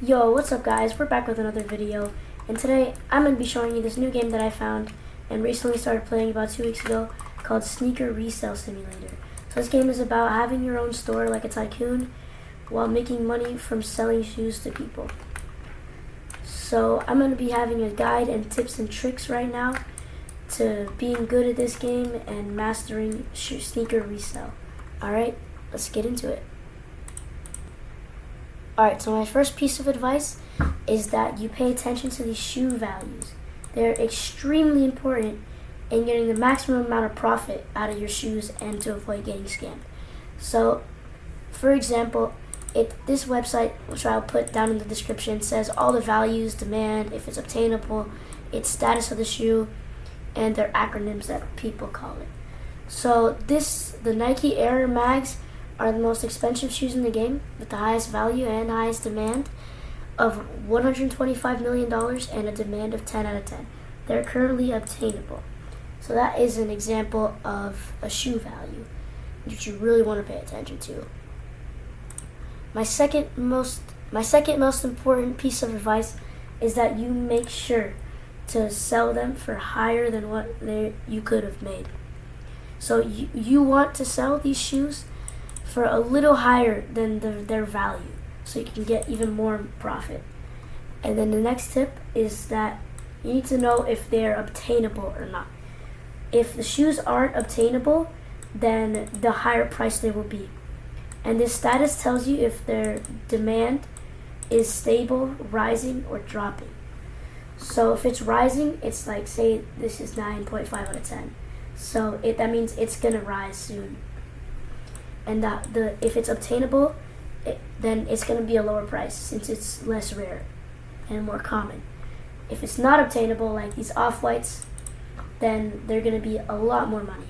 Yo, what's up guys? We're back with another video, and today I'm going to be showing you this new game that I found and recently started playing about 2 weeks ago called Sneaker Resell Simulator. So this game is about having your own store like a tycoon while making money from selling shoes to people. So I'm going to be having a guide and tips and tricks right now to being good at this game and mastering sneaker resale. Alright, let's get into it. Alright, so my first piece of advice is that you pay attention to these shoe values. They're extremely important in getting the maximum amount of profit out of your shoes and to avoid getting scammed. So, for example, this website, which I'll put down in the description, says all the values, demand, if it's obtainable, its status of the shoe, and their acronyms that people call it. So the Nike Air Mags are the most expensive shoes in the game with the highest value and highest demand of $125 million and a demand of 10 out of 10. They're currently obtainable. So that is an example of a shoe value that you really want to pay attention to. My second most important piece of advice is that you make sure to sell them for higher than what you could have made. So you want to sell these shoes for a little higher than their value, so you can get even more profit. And then the next tip is that you need to know if they're obtainable or not. If the shoes aren't obtainable, then the higher price they will be. And this status tells you if their demand is stable, rising, or dropping. So if it's rising, it's like, say this is 9.5 out of 10. So that means it's gonna rise soon. And if it's obtainable, then it's going to be a lower price since it's less rare and more common. If it's not obtainable, like these off-whites, then they're going to be a lot more money.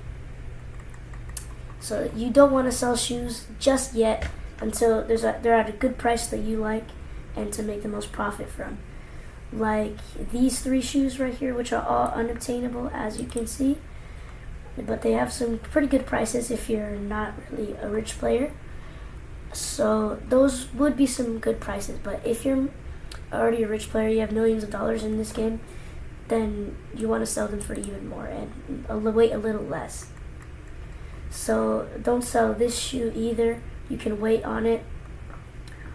So you don't want to sell shoes just yet until they're at a good price that you like and to make the most profit from. Like these 3 shoes right here, which are all unobtainable, as you can see. But they have some pretty good prices if you're not really a rich player. So those would be some good prices. But if you're already a rich player, you have millions of dollars in this game, then you want to sell them for even more and wait a little less. So don't sell this shoe either. You can wait on it.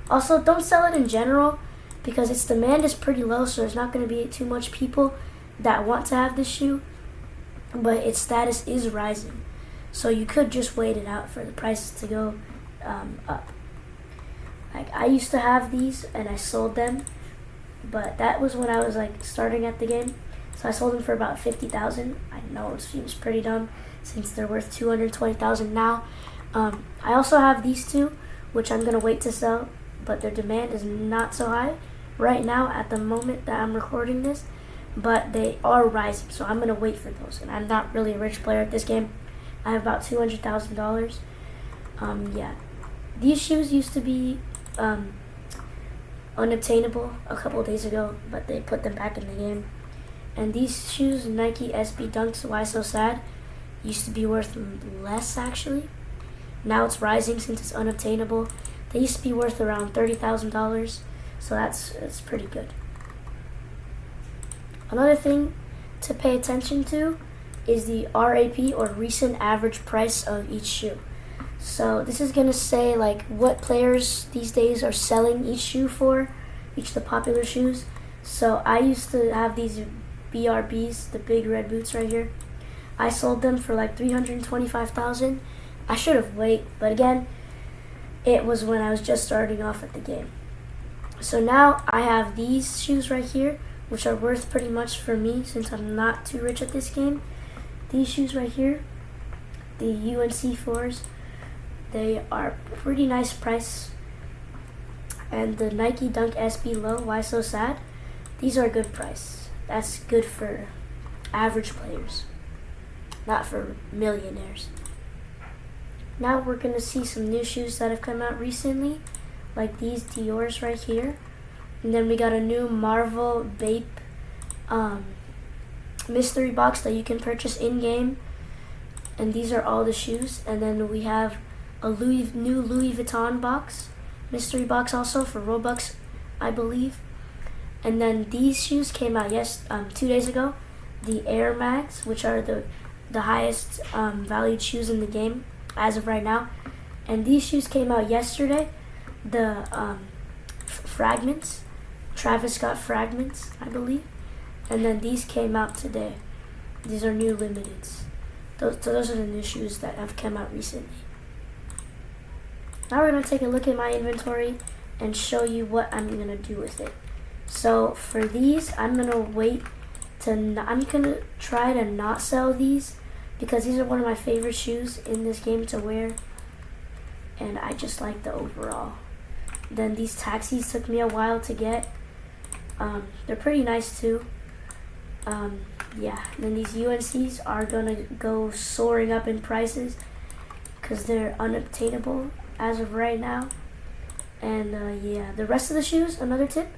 Also, don't sell it in general because its demand is pretty low, so there's not going to be too much people that want to have this shoe. But its status is rising, so you could just wait it out for the prices to go up. Like I used to have these and I sold them, but that was when I was like starting at the game, so I sold them for about 50,000. I know it seems pretty dumb since they're worth 220,000 now. I also have these 2, which I'm gonna wait to sell, but their demand is not so high right now at the moment that I'm recording this. But they are rising, so I'm going to wait for those. And I'm not really a rich player at this game. I have about $200,000. Yeah. These shoes used to be unobtainable a couple days ago, but they put them back in the game. And these shoes, Nike SB Dunks Why So Sad, used to be worth less actually. Now it's rising since it's unobtainable. They used to be worth around $30,000, so that's pretty good. Another thing to pay attention to is the RAP, or recent average price of each shoe. So this is going to say like what players these days are selling each shoe for, each of the popular shoes. So I used to have these BRBs, the big red boots right here. I sold them for like $325,000. I should have waited, but again, it was when I was just starting off at the game. So now I have these shoes right here, which are worth pretty much for me since I'm not too rich at this game. These shoes right here, the UNC 4s, they are pretty nice price. And the Nike Dunk SB Low Why So Sad, these are a good price. That's good for average players, not for millionaires. Now we're going to see some new shoes that have come out recently, like these Dior's right here. And then we got a new Marvel Bape mystery box that you can purchase in-game. And these are all the shoes. And then we have a new Louis Vuitton box, mystery box also for Roblox I believe. And then these shoes came out 2 days ago, the Air Mags, which are the highest valued shoes in the game as of right now. And these shoes came out yesterday, the Fragments, Travis Scott Fragments, I believe. And then these came out today. These are new limiteds. Those are the new shoes that have come out recently. Now we're going to take a look at my inventory and show you what I'm going to do with it. So for these, I'm going to try to not sell these because these are one of my favorite shoes in this game to wear. And I just like the overall. Then these taxis took me a while to get. They're pretty nice too. Yeah, then these UNCs are gonna go soaring up in prices because they're unobtainable as of right now. And yeah, the rest of the shoes, another tip,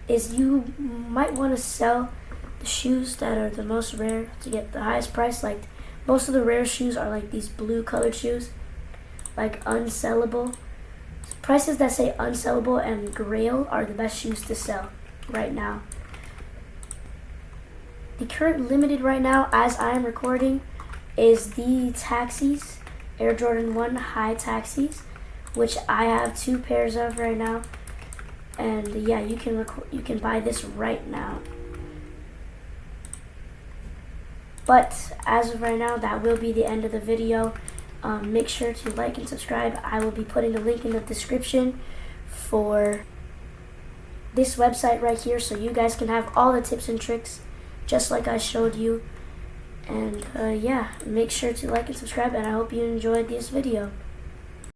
is you might want to sell the shoes that are the most rare to get the highest price. Like most of the rare shoes are like these blue colored shoes, like unsellable. Prices that say unsellable and grail are the best shoes to sell right now. The current limited right now, as I am recording, is the taxis, Air Jordan 1 high taxis, which I have 2 pairs of right now. And yeah, you can buy this right now. But as of right now, that will be the end of the video. Make sure to like and subscribe. I will be putting the link in the description for this website right here, so you guys can have all the tips and tricks just like I showed you. And yeah, make sure to like and subscribe, and I hope you enjoyed this video.